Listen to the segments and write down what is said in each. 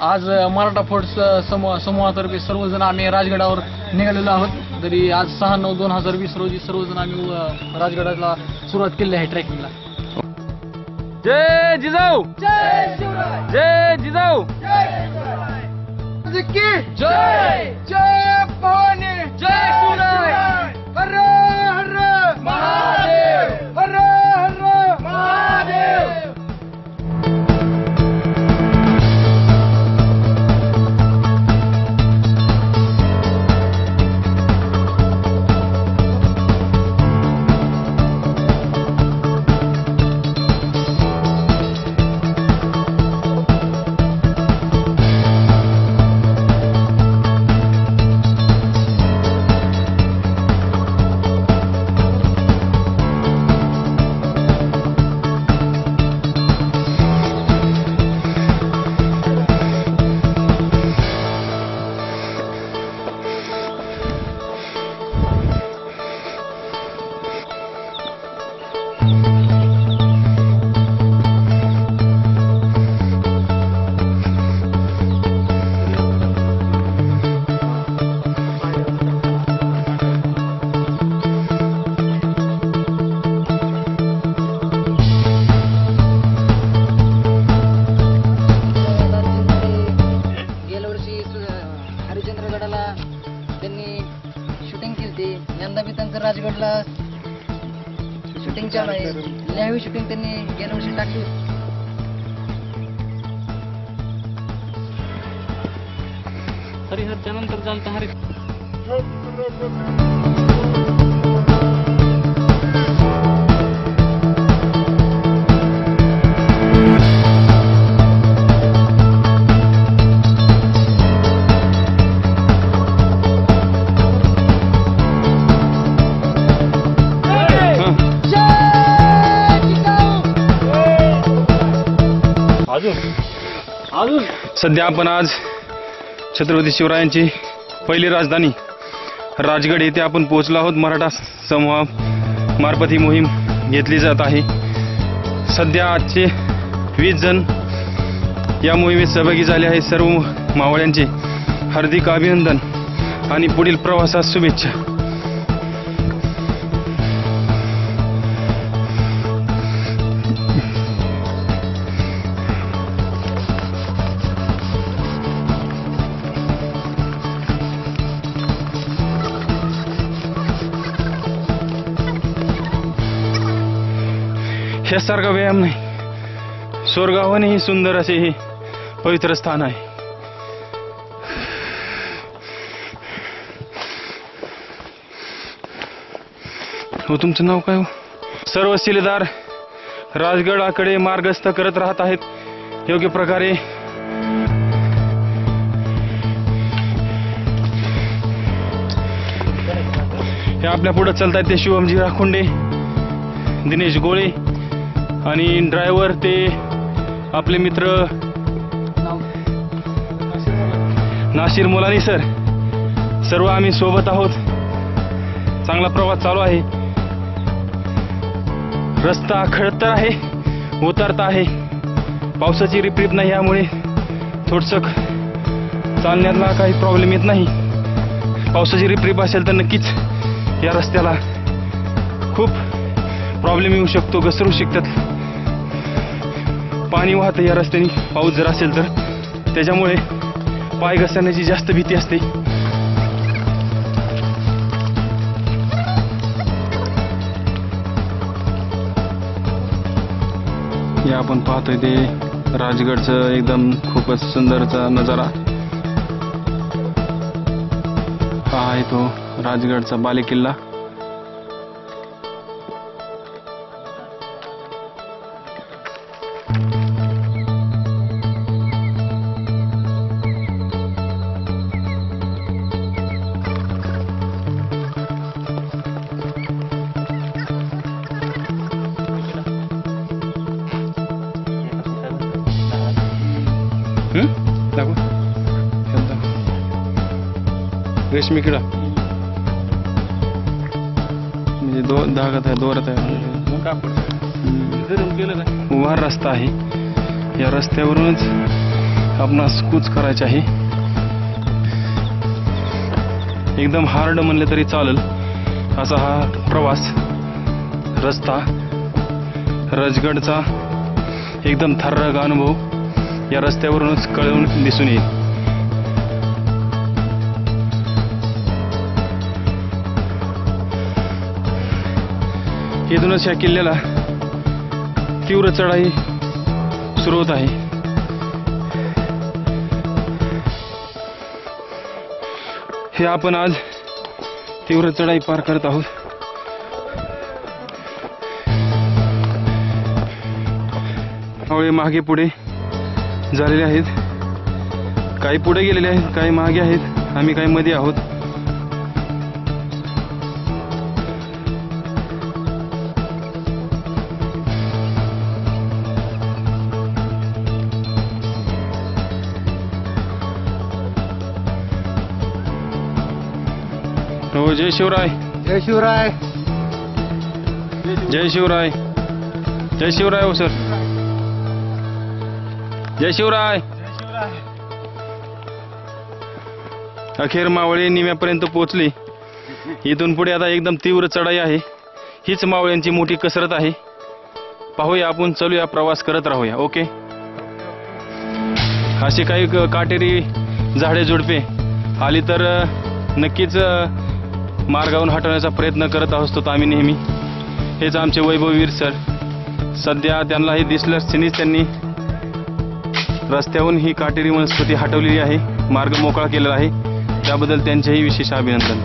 आज मराठा फोर्स समूहातर्फे सर्वजण आम्ही राजगडावर निघालेलो आहोत। तरी आज 6/9/2020 रोजी सर्वजण आम्ही राजगडाला सुरुवात केली आहे ट्रेकिंगला। जय जिजाऊ, जय शिवराय, जय जिजाऊ, जय जय भवानी, जय शिवराय, हर हर महादेव, हर हर महादेव। हरिश्चंद्रगडाला त्यांनी शूटिंग केली, यंदा बी त्यांचं राजगडला शूटिंग चालू आहे। न्यावी शूटिंग त्यांनी गेल्या वर्षी टाकली। हरिहरच्या नंतर चालतं हरी। सध्या आपण आज छत्रपती शिवरायांची पहिली राजधानी राजगड येथे आपण पोहोचलो आहोत। मराठा समूहामार्फत ही मोहीम घेतली जात आहे। सध्या आजचे 20 जण या मोहिमेत सहभागी झाले आहेत। सर्व मावळ्यांचे हार्दिक अभिनंदन आणि पुढील प्रवासास शुभेच्छा। ह्यासारखा व्यायाम नाही, स्वर्गाहूनही सुंदर असे हे पवित्र स्थान आहे। हो, तुमचं नाव काय हो? सर्व शिलेदार राजगडाकडे मार्गस्थ करत राहत आहेत योग्य प्रकारे। हे आपल्या पुढे चालतात ते शिवमजी राखुंडे, दिनेश गोळे आणि ड्रायव्हर ते आपले मित्र नासिर मुलानी सर। सर्व आम्ही सोबत आहोत। चांगला प्रवास चालू आहे। रस्ता खडतर आहे, उतरता आहे। पावसाची रिपरिप नाही, यामुळे थोडसं चालण्याला काही प्रॉब्लेम येत नाही। पावसाची रिपरिप असेल तर नक्कीच या रस्त्याला खूप प्रॉब्लेम येऊ शकतो, घसरू शकतात। पाणी वाहतं या रस्त्याने पाऊस जर असेल तर, त्याच्यामुळे पाय घसरण्याची जास्त भीती असते। हे आपण पाहतोय ते राजगडचं एकदम खूपच सुंदरचा नजारा। हा आहे तो राजगडचा बालेकिल्ला। रेशमी किडा म्हणजे धागात आहे, दोरात आहे। उभार रस्ता आहे, या रस्त्यावरूनच आपणास कूच करायचे आहे. एकदम हार्ड म्हणले तरी चालेल असा हा प्रवास, रस्ता, राजगडचा एकदम थर्राग अनुभव या रस्त्यावरूनच कळून दिसून येईल. इथूनच या किल्ल्याला तीव्र चढाई सुरू होत आहे. हे आपण आज तीव्र चढाई पार करत आहोत. मावळे मागे पुढे झालेले आहेत, काही पुढे गेलेले आहेत, काही मागे आहेत, आम्ही काही मध्ये आहोत. हो, जय शिवराय. जय शिवराय. जय शिवराय. जय शिवराय. हो सर, जय शिवराय. अखेर मावळे निम्यापर्यंत पोहोचली. इथून पुढे आता एकदम तीव्र चढाई आहे. हीच मावळ्यांची मोठी कसरत आहे. पाहूया, आपण चलूया, प्रवास करत राहूया. ओके. अशी काही काटेरी झाडे झुडपे आली तर नक्कीच मार्गावरून हटवण्याचा प्रयत्न करत असतो आम्ही नेहमी. हेच आमचे वैभववीर सर. सध्या त्यांना हे दिसलं सिनीच त्यांनी रस्त्यावरून ही काटेरी वनस्पती हटवलेली आहे, मार्ग मोकळा केलेला आहे. त्याबद्दल त्यांचेही विशेष अभिनंदन.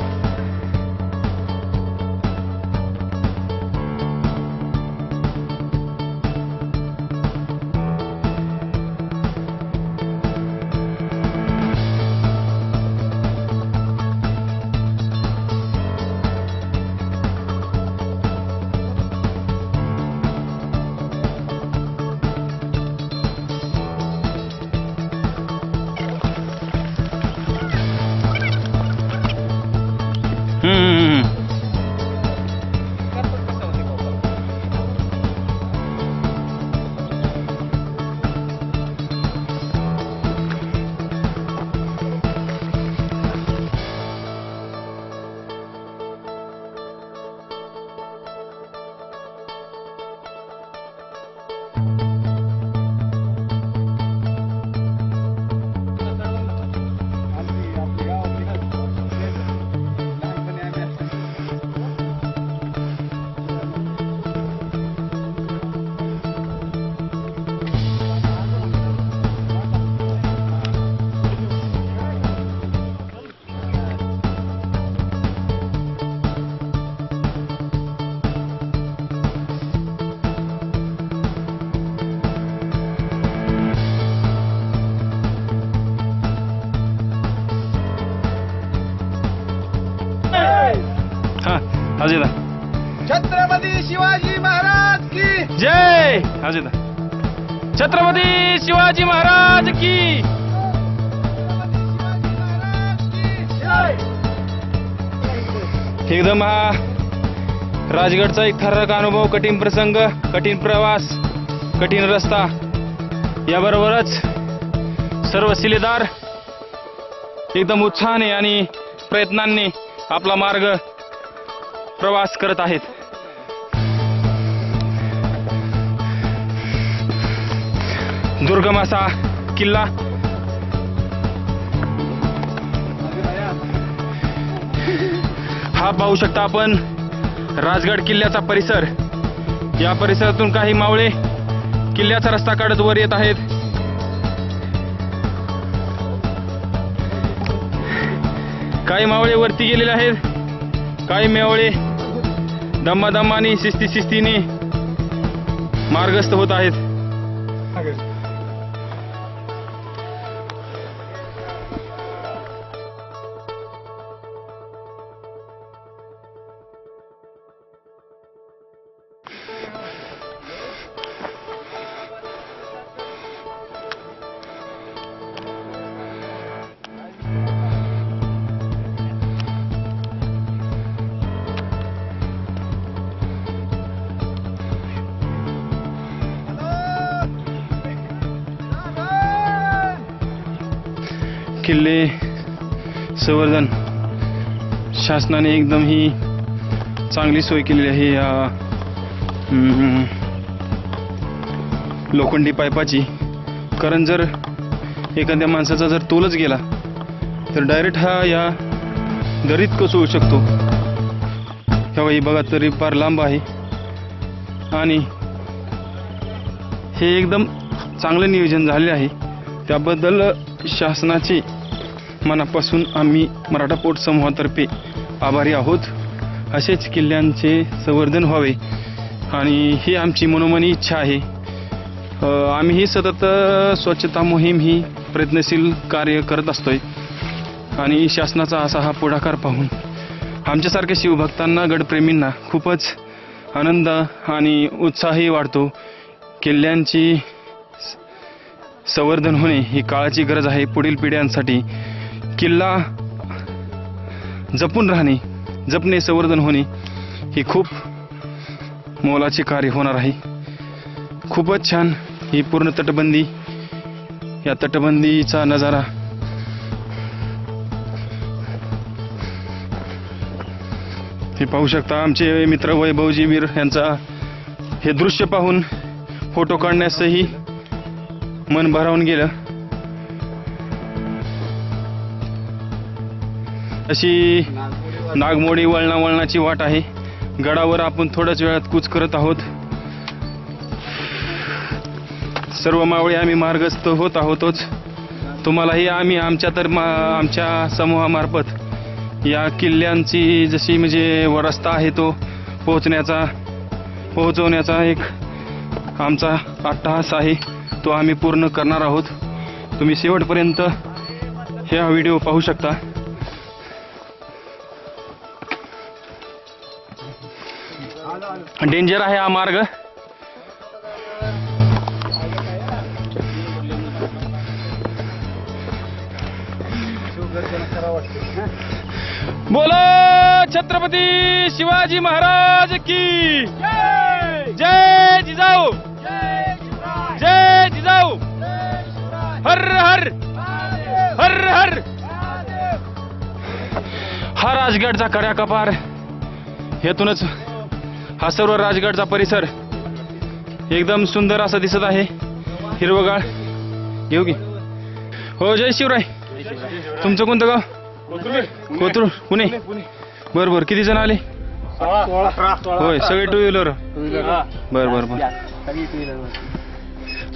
अजिता. छत्रपती शिवाजी महाराज की जय. अजिता. छत्रपती शिवाजी महाराज की. एकदम हा राजगडचा एक थरारक अनुभव, कठीण प्रसंग, कठीण प्रवास, कठीण रस्ता, याबरोबरच सर्व शिलेदार एकदम उत्साहाने आणि प्रयत्नांनी आपला मार्ग प्रवास करत आहेत. दुर्गम असा किल्ला, हा पाहू शकता आपण राजगड किल्ल्याचा परिसर. या परिसरातून काही मावळे किल्ल्याचा रस्ता काढत वर येत आहेत. काही मावळे वरती गेलेले आहेत, काही मावळे दमादमाने शिस्तीने मार्गस्थ होत आहेत. किल्ले संवर्धन शासनाने एकदम ही चांगली सोय केलेली आहे या लोखंडी पाईपाची. कारण जर एखाद्या माणसाचा जर तोलच गेला तर डायरेक्ट हा या दरीत कोसळू शकतो. हे बघा तरी फार लांब आहे आणि हे एकदम चांगलं नियोजन झाले आहे. त्याबद्दल शासनाचे मनापासून आम्ही मराठा पोट समूहातर्फे आभारी आहोत. असेच किल्ल्यांचे संवर्धन व्हावे आणि ही आमची मनोमनी इच्छा आहे. आम्हीही सतत स्वच्छता मोहीम ही प्रयत्नशील कार्य करत असतोय आणि शासनाचा असा हा पुढाकार पाहून आमच्यासारख्या शिवभक्तांना गडप्रेमींना खूपच आनंद आणि उत्साहही वाढतो. किल्ल्यांची संवर्धन होणे ही काळाची गरज आहे. पुढील पिढ्यांसाठी किल्ला जपून राहणे, जपणे, संवर्धन होणे ही खूप मोलाचे कार्य होणार आहे. खूपच छान ही पूर्ण तटबंदी, या तटबंदीचा नजारा हे पाहू शकता. आमचे मित्र वैभवजी वीर यांचा हे दृश्य पाहून फोटो काढण्यासही मन भारावून गेलं. अशी नागमोडी वळणाची वाट आहे. गडावर आपण थोड्याच वेळात कूच करत आहोत. सर्व मावळे आम्ही मार्गस्थ होत आहोतच. तुम्हालाही आम्ही आमच्या समूहामार्फत या किल्ल्यांची जशी म्हणजे रस्ता आहे तो पोहोचवण्याचा एक आमचा अट्टहास आहे, तो आम्ही पूर्ण करणार आहोत. तुम्ही शेवटपर्यंत हा व्हिडिओ पाहू शकता. डेंजर आहे हा मार्ग. बोलो छत्रपती शिवाजी महाराज की जय. जिजाऊ जय. जिजाऊ हर हर हर हर. हा राजगडचा कड्याकपार, हेतूनच हा सर्व राजगडचा परिसर एकदम सुंदर असा दिसत आहे. हिरवगाळ घेऊ की. हो जय शिवराय. तुमचं कोणतं गाव? कोथरूड पुणे. बरं किती जण आले? होय सगळे टू व्हीलर. बरं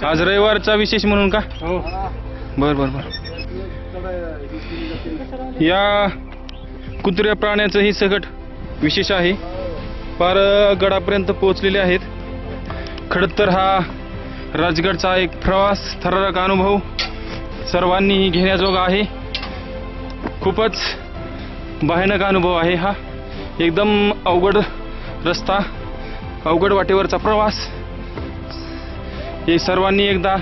आज रविवारचा विशेष म्हणून का? बरं. या कुत्र्या प्राण्याचं ही सकट विशेष आहे. पार गडापर्यंत पोहोचलेले आहेत. खरं तर हा राजगडचा एक प्रवास, थरारक अनुभव सर्वांनी घेण्याजोगा आहे. खूपच भयानक अनुभव आहे हा. एकदम अवघड रस्ता, अवघड वाटेवरचा प्रवास हे सर्वांनी एकदा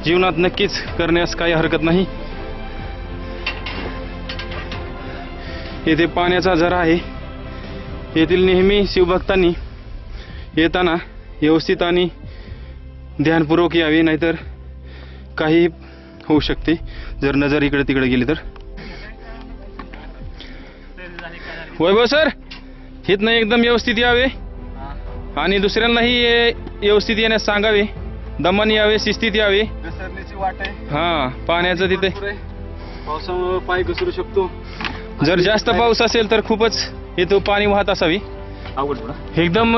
जीवनात नक्कीच करण्यास काही हरकत नाही. येथे पाण्याचा झरा आहे. येथील नेहमी शिवभक्तांनी येताना व्यवस्थित आणि ध्यानपूर्वक यावे, नाहीतर काही होऊ शकते जर नजर इकडे तिकडे गेली तर. वैभव सर, इथनं एकदम व्यवस्थित यावे आणि दुसऱ्यांनाही व्यवस्थित येण्यास सांगावे. दमाने यावे, शिस्तीत यावे. घसरण्याची वाट आहे. हा, पाण्याचं तिथे पावसामुळे पाय घसरू शकतो. जर जास्त पाऊस असेल तर खूपच इथं पाणी वाहत असावी. एकदम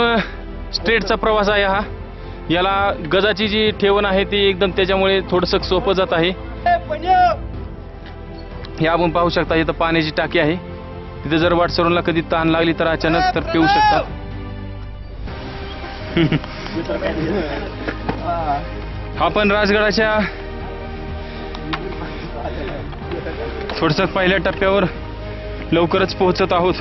स्ट्रेटचा प्रवास आहे हा. याला गजाची जी ठेवण आहे ती एकदम त्याच्यामुळे थोडंसं सोपं जात आहे. हे आपण पाहू शकता इथं पाण्याची टाकी आहे. तिथे जर वाटसरूंना कधी ताण लागली तर अचानक तर पिऊ शकतात. आपण राजगडाच्या थोडसं पहिल्या टप्प्यावर लवकरच पोहोचत आहोत.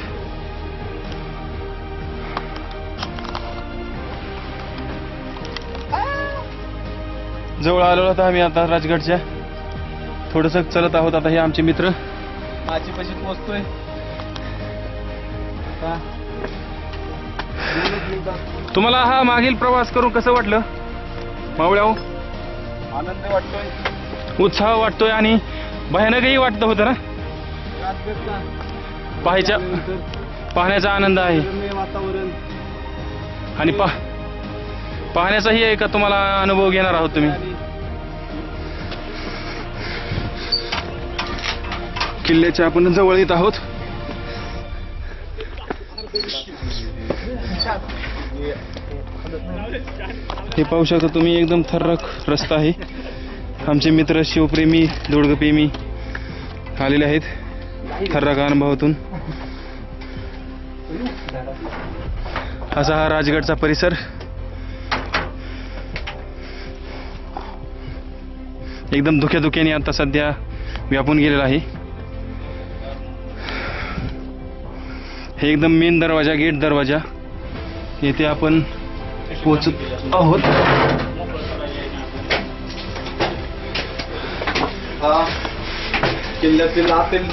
जवळ आलो होता आम्ही आता राजगडच्या. थोडंसं चलत आहोत आता. हे आमचे मित्र माझी पशी पोहोचतोय. तुम्हाला हा मागील प्रवास करून कसं वाटलं मावळ्याहो? आनंद वाटतोय, उत्साह वाटतोय आणि भयानकही वाटतं होतं ना. पाहण्याचा आनंद आहे वातावरण आणि पाहण्याचाही आहे का तुम्हाला अनुभव घेणार आहोत तुम्ही. किल्ल्याच्या आपण जवळ येत आहोत. हे पाहू शकता तुम्ही एकदम थर्रक रस्ता आहे. आमचे मित्र शिवप्रेमी दोडगप्रेमी आलेले आहेत थर्रक अनुभवातून. असा हा राजगडचा परिसर एकदम धुक्याधुक्याने आता सध्या व्यापून गेलेला आहे. हे एकदम मेन दरवाजा गेट दरवाजा येथे आपण पोहोचत आहोत. किल्ल्यातील आतील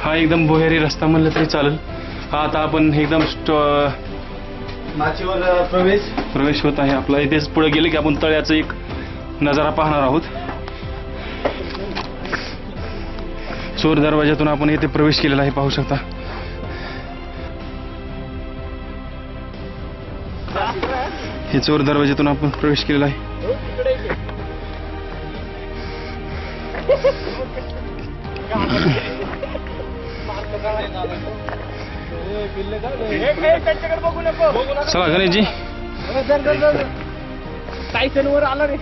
हा एकदम भुयारी रस्ता म्हणलं तरी चालेल. हा आता आपण एकदम माचीवर प्रवेश होत आहे आपला. इथेच पुढे गेले की आपण तळ्याचा एक नजारा पाहणार आहोत. चोर दरवाजातून आपण इथे प्रवेश केलेला आहे पाहू शकता. हे चोर दरवाजातून आपण प्रवेश केलेला आहे. चला गणेशजी टायसनवर आला रे.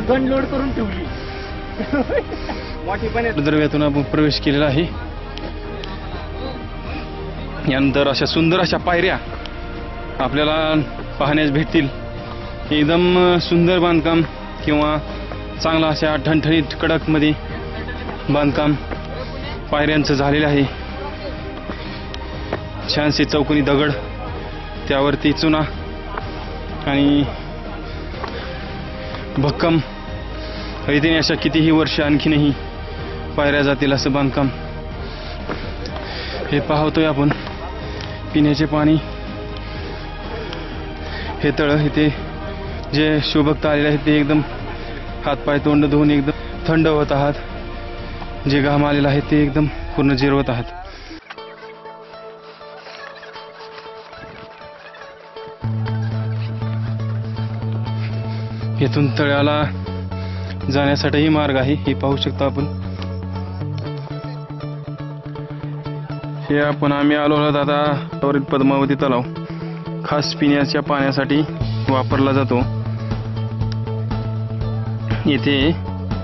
गन लोड करून ठेवली. दरवाजातून आपण प्रवेश केलेला आहे. यानंतर अशा सुंदर अशा पायऱ्या आपल्याला पाहण्यास भेटतील. एकदम सुंदर बांधकाम किंवा चांगला अशा ठणठणीत कडकमध्ये बांधकाम पायऱ्यांचं झालेलं आहे. छानसे चौकोनी दगड त्यावरती चुना आणि भक्कम रीतीने अशा कितीही वर्ष आणखीनही पायऱ्या जातील असं बांधकाम हे पाहतोय आपण. पिण्याचे पाणी हे तळ इथे जे शिवभक्त आलेले आहेत ते एकदम हातपाय तोंड धुवून एकदम थंड होत आहात. जे घाम आलेला आहे ते एकदम पूर्ण जिरवत आहात. येथून तळ्याला जाण्यासाठीही मार्ग आहे हे पाहू शकता आपण. हे आम्ही आलो आहोत आता वरील पद्मावती तलाव. खास पिण्याच्या पाण्यासाठी वापरला जातो. येथे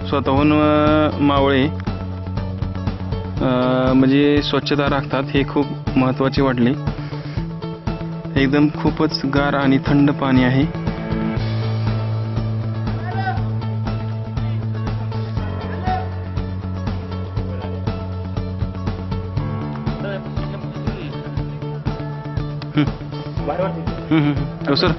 स्वतःहून मावळे म्हणजे स्वच्छता राखतात. हे खूप महत्त्वाचे वाटले. एकदम खूपच गार आणि थंड पाणी आहे. हो सर.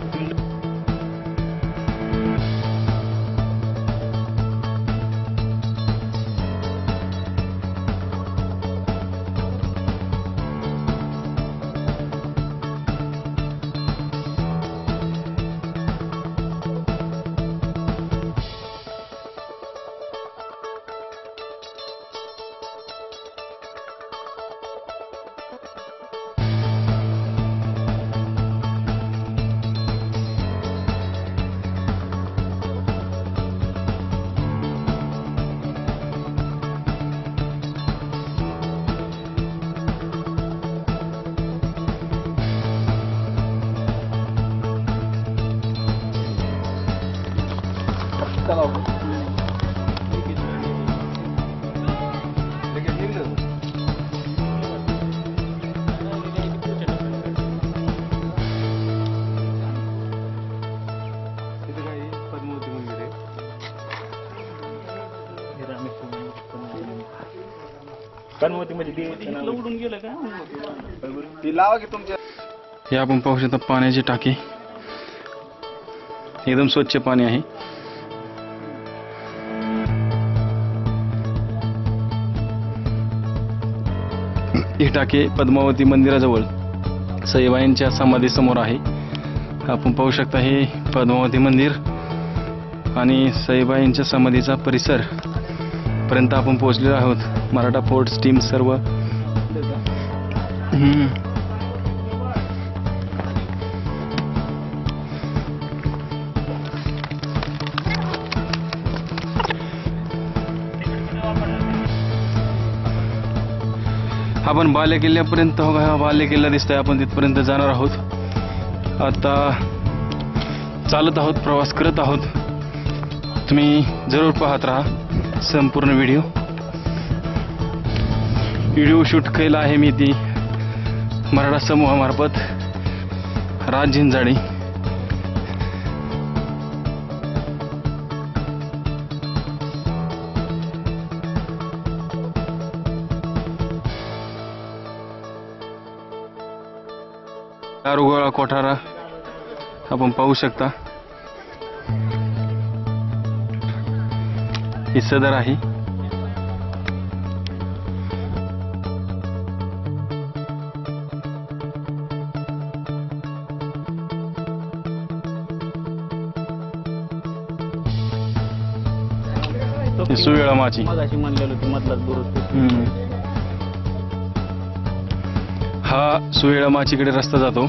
हे आपण पाहू शकता पाण्याची टाकी. एकदम स्वच्छ पाणी आहे. ही टाकी पद्मावती मंदिराजवळ सईबाईंच्या समाधी समोर आहे. आपण पाहू शकता हे पद्मावती मंदिर आणि सईबाईंच्या समाधीचा परिसर पर्यंत आपण पोहोचलेलो आहोत. मराठा फोर्स टीम सर्व आपण बाले किल्ल्यापर्यंत हा बाले किल्ला दिसतोय. आपण तिथपर्यंत जाणार आहोत. आता चालत आहोत, प्रवास करत आहोत. तुम्ही जरूर पाहत राहा संपूर्ण व्हिडिओ शूट केला आहे मी ती मराठा समूहामार्फत राज झिंजाडे. दारुगोळा कोठारा आपण पाहू शकता. ही सदर आहे. सुवेळा माची हा सुवेळा माचीकडे रस्ता जातो.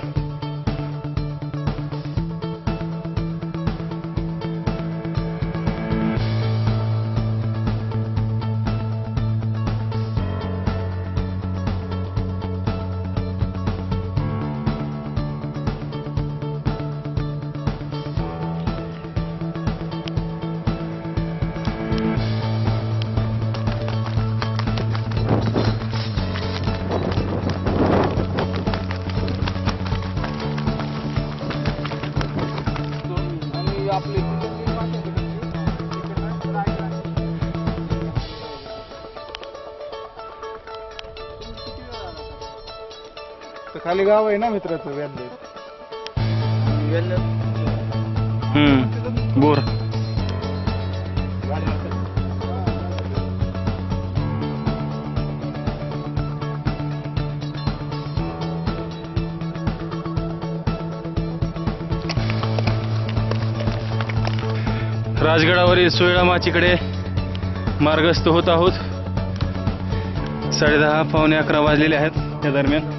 खाली गाव आहे ना मित्राचं बोर. राजगडावरील सुवेळा माचीकडे मार्गस्थ होत आहोत. 10:30 पावणे 11 वाजलेले आहेत. त्या दरम्यान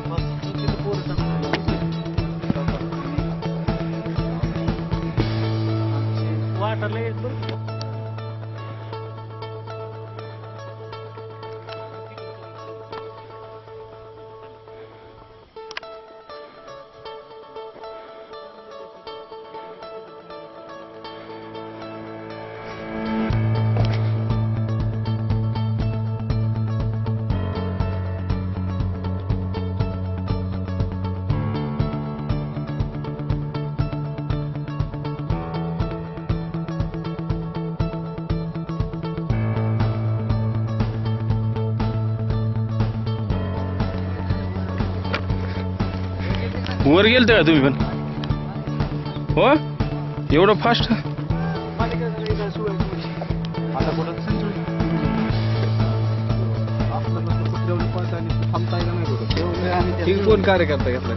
वर गेलते का तुम्ही पण? हो एवढं फास्ट? कोण कार्यकर्ता घेतला?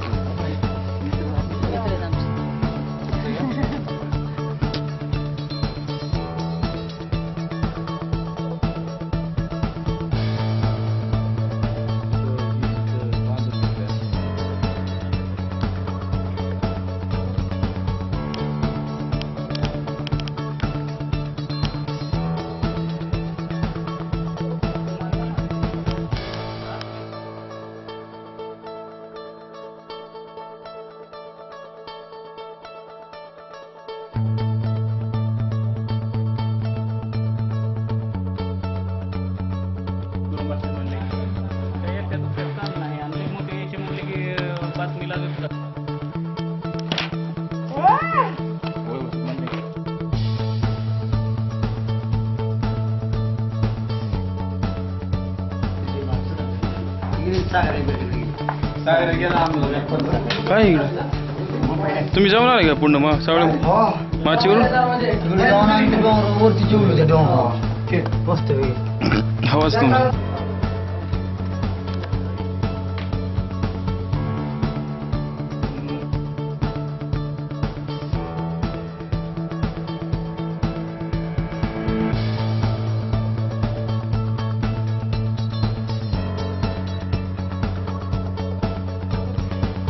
काय तुम्ही जाऊन आले का पूर्ण मग सगळं माचीवरून? हवाच तुमचा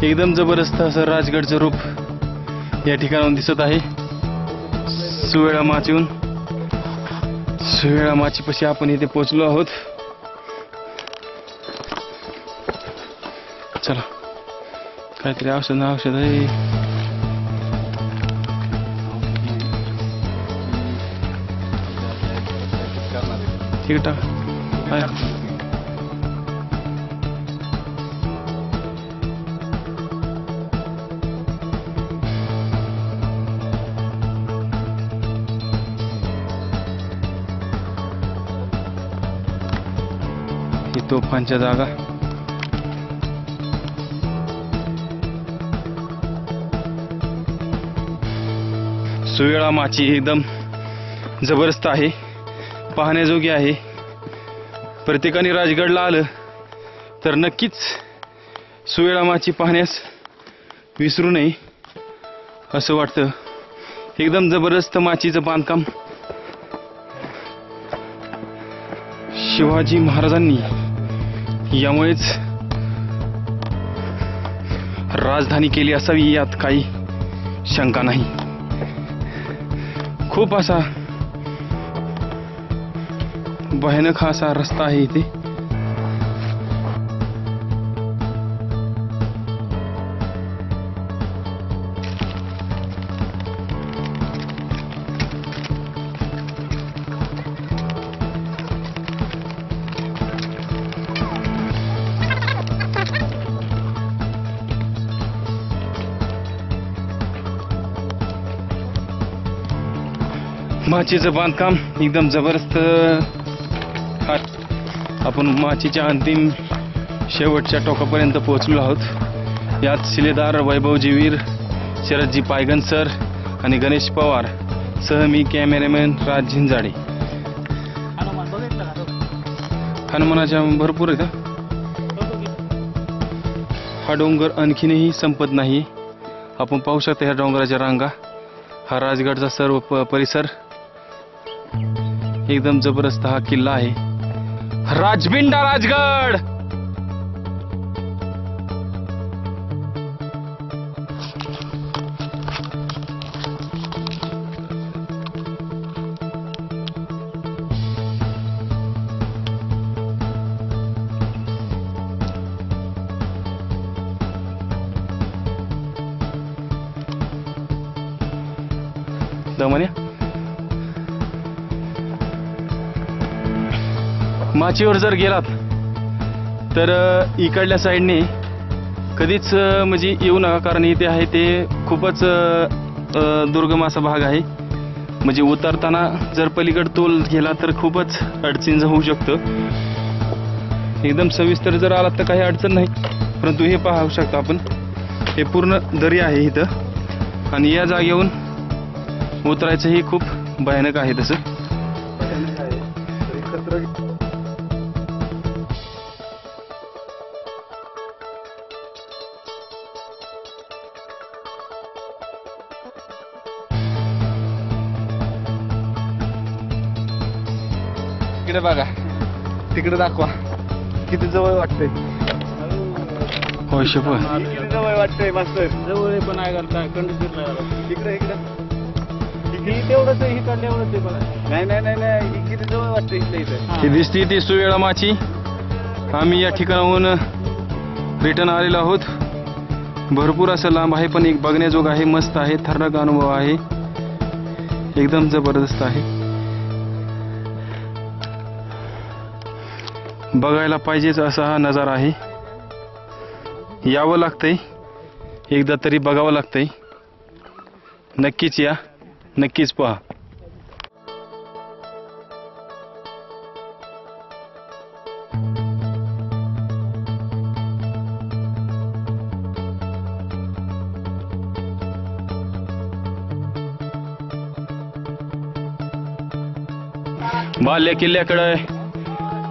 एकदम जबरदस्त असं राजगडचं रूप या ठिकाणाहून दिसत आहे. सुवेळा माचीहून सुवेळा माचीपाशी आपण इथे पोहोचलो आहोत. चला काहीतरी औषध आहे. ठीक आहे. ही तोफांच्या जागा. सुवेळा माची एकदम जबरदस्त आहे, पाहण्याजोगी आहे. प्रत्येकाने राजगडला आलं तर नक्कीच सुवेळा माची पाहण्यास विसरू नये असं वाटतं. एकदम जबरदस्त माचीचं बांधकाम शिवाजी महाराजांनी यामुळेच राजधानी केली असावी यात काही शंका नाही. खूप असा भयानक असा रस्ता आहे इथे. माचीचं बांधकाम एकदम जबरदस्त. आपण माचीच्या अंतिम शेवटच्या टोकापर्यंत पोहोचलो आहोत. यात शिलेदार वैभवजीवीर शरदजी पायगन सर आणि गणेश पवार सह मी कॅमेरामॅन राज झिंजाडे. हनुमानाच्या भरपूर आहे का? हा डोंगर आणखीनही संपत नाही. आपण पाहू शकता ह्या डोंगराच्या रांगा. हा राजगडचा सर्व परिसर एकदम जबरदस्त हा किल्ला आहे. राजबिंडा राजगड. दमन्या माचीवर जर गेलात तर इकडल्या साईडने कधीच म्हणजे येऊ नका, कारण इथे आहे ते खूपच दुर्गम असा भाग आहे. म्हणजे उतरताना जर पलीकड तोल गेला तर खूपच अडचणीचं होऊ शकतं. एकदम सविस्तर जर आलात तर काही अडचण नाही, परंतु हे पाहू शकता आपण हे पूर्ण दरी आहे इथं आणि या जागेहून उतरायचंही खूप भयानक आहे. तसं तिकडे बघा, तिकडे दाखवा किती जवळ वाटतंय. होय शपथ किती जवळ वाटतंय मास्तर. जवळ पण आहे काय कंडिशन इकडे ही तेवढंच आहे, ही काढलं एवढंच आहे बघा. नाही नाही नाही नाही, ही किती जवळ वाटतं इथलं इथं. ही दिसती ती सुवेळा माची. आम्ही या ठिकाणाहून रिटर्न आलेलो आहोत. भरपूर असं लांब आहे पण एक बघण्याजोग आहे, मस्त आहे, थर्रक अनुभव आहे, एकदम जबरदस्त आहे. बघायला पाहिजेच असा हा नजारा आहे. यावं लागतंय, एकदा तरी बघावं लागतंय. नक्कीच या, नक्कीच पहा. बाल्य किल्ल्याकडे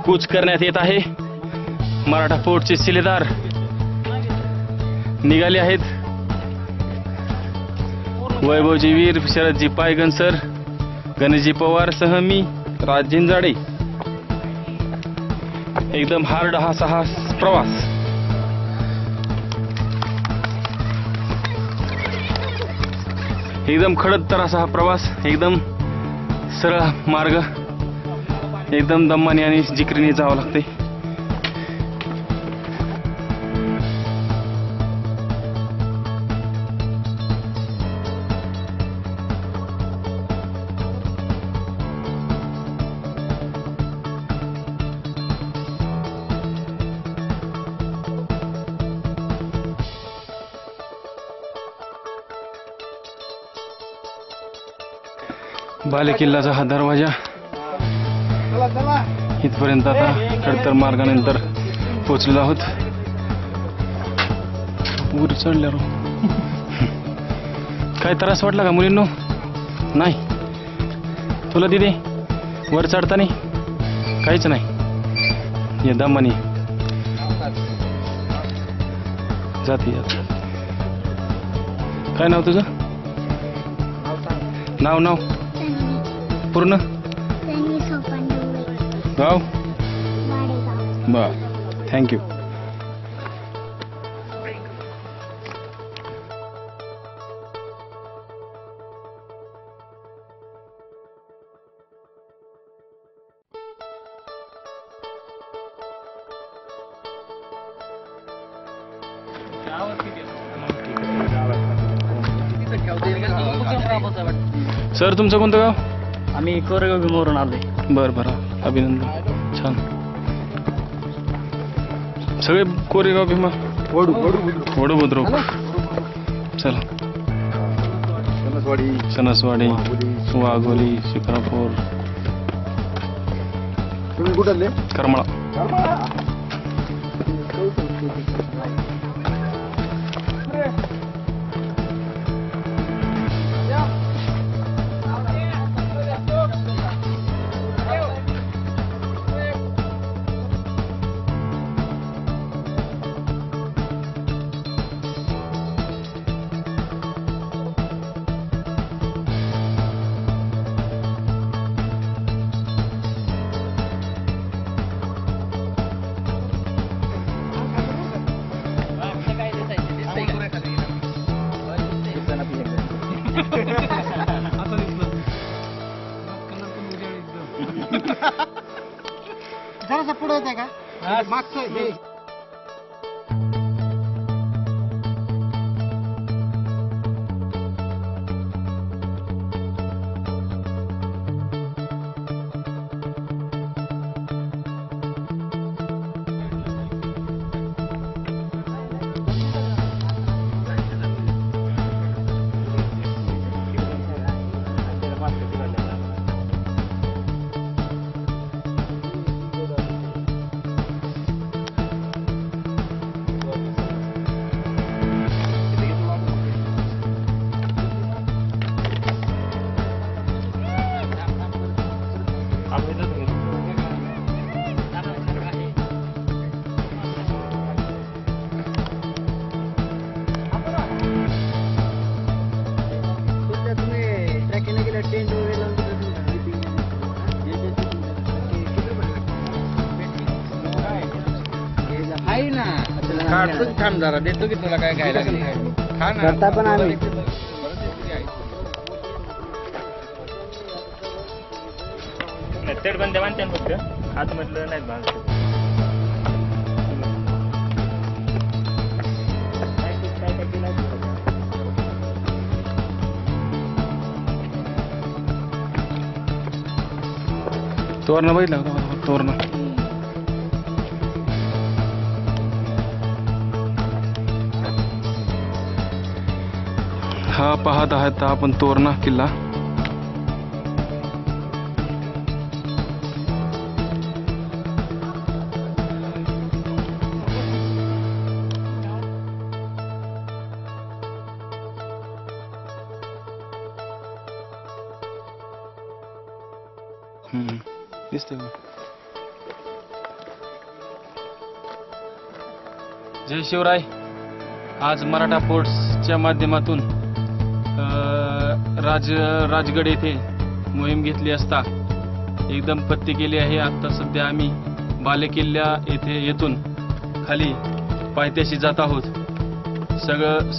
कूच करण्यात येत आहे. मराठा फोर्टचे शिलेदार निघाले आहेत. वैभवजी वीर, शरदजी पायगन सर, गणेशजी पवार सह मी राज झिंजाडे. एकदम हार्ड हा प्रवास. एकदम खडतर असा हा प्रवास, एकदम सरळ मार्ग, एकदम दमाने आणि जिकरीने जावं लागते. बालेकिल्लाचा हा दरवाजा इथपर्यंत आता खडतर मार्गानंतर पोहोचलेलो आहोत. वर चढल्यावर काय त्रास वाटला का मुलींनो? नाही तुला दिदे वर चढताना काहीच नाही. ये दमानी जाते. काय नाव तुझं? नाव पूर्ण गाव? बर, थँक्यू. सर तुमचं कोणतं गाव? आम्ही कोरेगाव भीमावरून आलोय. बरं अभिनंदन. छान. सगळे कोरेगाव भीमा वडू बुद्रुक. चला सणसवाडी वाघोली शिक्रापूर करमाळा. जरासा पुढे होते का मागचं हे आहे ना. थांब जरा देतो की तुला काय काय लागेल करता पण आम्ही तेड बंद बांधते फक्त आत म्हटलं नाही बांधते. तोरणं बघितलं का? तोरणं हा पाहत आहात आपण तोरणा किल्ला. दिसते का? जय शिवराय. आज मराठा फोर्सच्या माध्यमातून राजगड येथे मोहीम घेतली असता एकदम पत्ते केले आहे. आता सध्या आम्ही बालेकिल्ला येथे येथून खाली पायथ्याशी जात आहोत.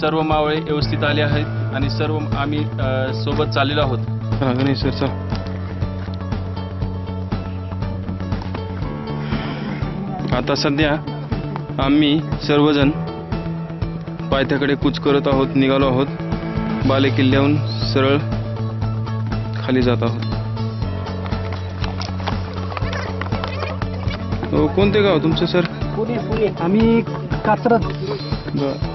सर्व मावळे व्यवस्थित आले आहेत. आणि सर्व आम्ही सोबत चाललेलो आहोत. गणेश सर चल. आता सध्या आम्ही सर्वजण पायथ्याकडे कूच करत आहोत, निघालो आहोत. बालेकिल्ल्याहून सरळ खाली जात आहोत. कोणते गाव तुमचं सर? पुणे. आम्ही कात्रज. बरं.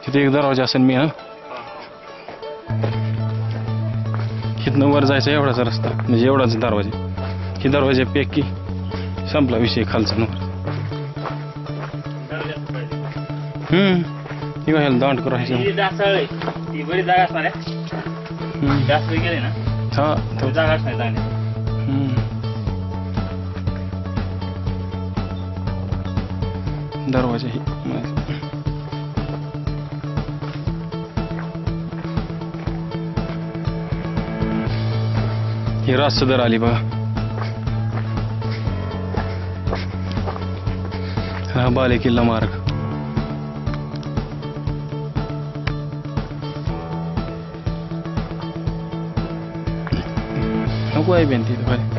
तिथे एक दरवाजा असेल मी इथनं वर जायचं एवढाच रस्ता, म्हणजे एवढाच दरवाजा. ही दरवाजा पैकी संपला विषय खालचा नवर. ही काय दांड करायचं. हा दरवाजा ही ही रात सदर आली बघा. हा बालेकिल्ला मार्ग. नको आहे बेन तिथे